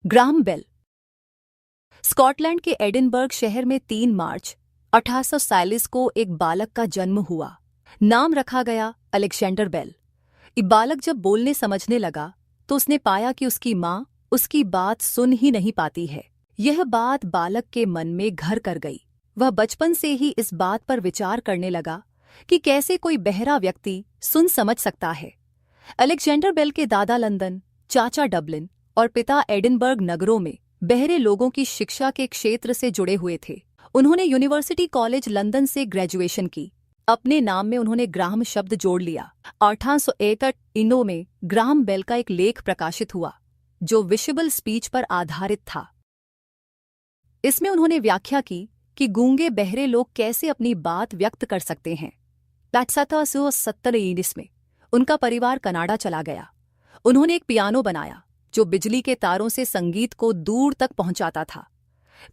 Graham Bell. Scotland के Edinburgh शहर में 3 मार्च 1840 को एक बालक का जन्म हुआ। नाम रखा गया अलेक्जेंडर बेल। ये बालक जब बोलने समझने लगा तो उसने पाया कि उसकी माँ उसकी बात सुन ही नहीं पाती है। यह बात बालक के मन में घर कर गई। वह बचपन से ही इस बात पर विचार करने लगा कि कैसे कोई बहरा व्यक्ति सुन समझ सकता है। अलेक्जेंडर बेल के दादा लंदन, चाचा डबलिन और पिता एडिनबर्ग नगरों में बहरे लोगों की शिक्षा के क्षेत्र से जुड़े हुए थे। उन्होंने यूनिवर्सिटी कॉलेज लंदन से ग्रेजुएशन की। अपने नाम में उन्होंने ग्राहम शब्द जोड़ लिया। 1861 में ग्राहम बेल का एक लेख प्रकाशित हुआ जो विजिबल स्पीच पर आधारित था। इसमें उन्होंने व्याख्या की कि गूंगे बहरे लोग कैसे अपनी बात व्यक्त कर सकते हैं। 1870 में उनका परिवार कनाडा चला गया। उन्होंने एक पियानो बनाया जो बिजली के तारों से संगीत को दूर तक पहुंचाता था।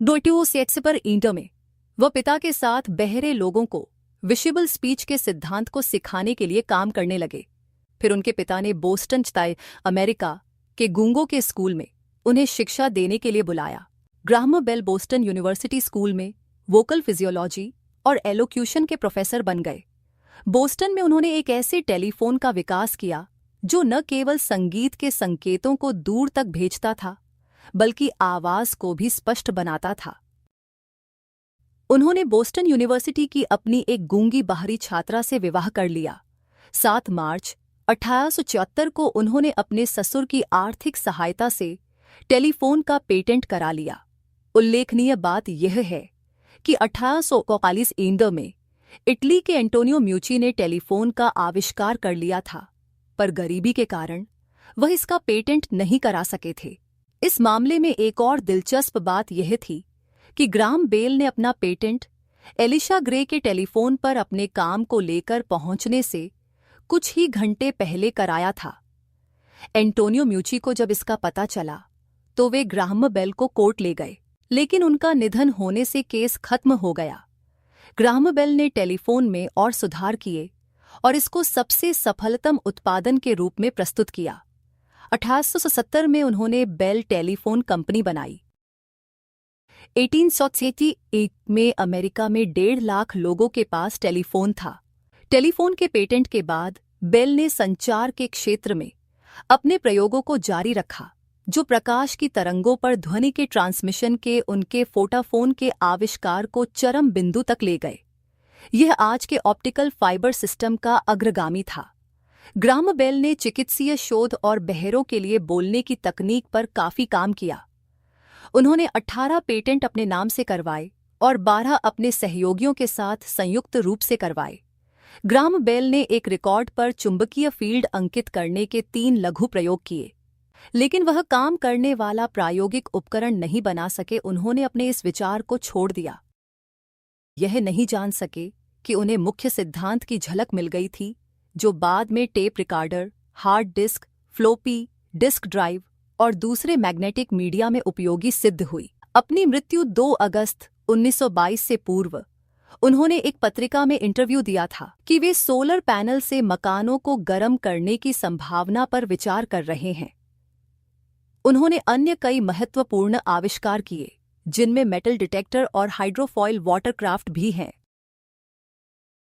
1880 में वह पिता के साथ बहरे लोगों को विजिबल स्पीच के सिद्धांत को सिखाने के लिए काम करने लगे। फिर उनके पिता ने बोस्टन स्थित अमेरिका के गूंगों के स्कूल में उन्हें शिक्षा देने के लिए बुलाया। Graham Bell Boston University school में वोकल फिजियोलॉजी और एलोक्यूशन के प्रोफेसर बन गए। बोस्टन में उन्होंने एक ऐसे टेलीफोन का विकास किया जो न केवल संगीत के संकेतों को दूर तक भेजता था बल्कि आवाज को भी स्पष्ट बनाता था। उन्होंने बोस्टन यूनिवर्सिटी की अपनी एक गूंगी बाहरी छात्रा से विवाह कर लिया। 7 मार्च 1874 को उन्होंने अपने ससुर की आर्थिक सहायता से टेलीफोन का पेटेंट करा लिया। उल्लेखनीय बात यह है कि 1841 में इटली के एंटोनियो म्यूची ने टेलीफोन का आविष्कार कर लिया था, पर गरीबी के कारण वह इसका पेटेंट नहीं करा सके थे। इस मामले में एक और दिलचस्प बात यह थी कि ग्राहम बेल ने अपना पेटेंट एलिशा ग्रे के टेलीफोन पर अपने काम को लेकर पहुंचने से कुछ ही घंटे पहले कराया था। एंटोनियो म्यूची को जब इसका पता चला तो वे ग्राहम बेल को कोर्ट ले गए, लेकिन उनका निधन होने से केस खत्म हो गया। ग्राहम बेल ने टेलीफोन में और सुधार किए और इसको सबसे सफलतम उत्पादन के रूप में प्रस्तुत किया। 1870 में उन्होंने बेल टेलीफोन कंपनी बनाई। 1868 में अमेरिका में 1.5 लाख लोगों के पास टेलीफोन था। टेलीफोन के पेटेंट के बाद बेल ने संचार के क्षेत्र में अपने प्रयोगों को जारी रखा, जो प्रकाश की तरंगों पर ध्वनि के ट्रांसमिशन के उनके फोटाफोन के आविष्कार को चरम बिंदु तक ले गए। यह आज के ऑप्टिकल फाइबर सिस्टम का अग्रगामी था। ग्राहम बेल ने चिकित्सीय शोध और बहरों के लिए बोलने की तकनीक पर काफी काम किया। उन्होंने 18 पेटेंट अपने नाम से करवाए और 12 अपने सहयोगियों के साथ संयुक्त रूप से करवाए। ग्राहम बेल ने एक रिकॉर्ड पर चुंबकीय फील्ड अंकित करने के 3 लघु प्रयोग किए, लेकिन वह काम करने वाला प्रायोगिक उपकरण नहीं बना सके। उन्होंने अपने इस विचार को छोड़ दिया। यह नहीं जान सके कि उन्हें मुख्य सिद्धांत की झलक मिल गई थी, जो बाद में tape recorder, hard disk, floppy disk drive और दूसरे मैग्नेटिक मीडिया में उपयोगी सिद्ध हुई। अपनी मृत्यु 2 अगस्त 1922 से पूर्व उन्होंने एक पत्रिका में इंटरव्यू दिया था कि वे सोलर पैनल से मकानों को गर्म करने की संभावना पर विचार कर रहे हैं। उन्होंने अन्य कई महत्वपूर्ण आविष्कार किए, जिनमें मेटल डिटेक्टर और हाइड्रोफॉयल वाटरक्राफ्ट भी हैं।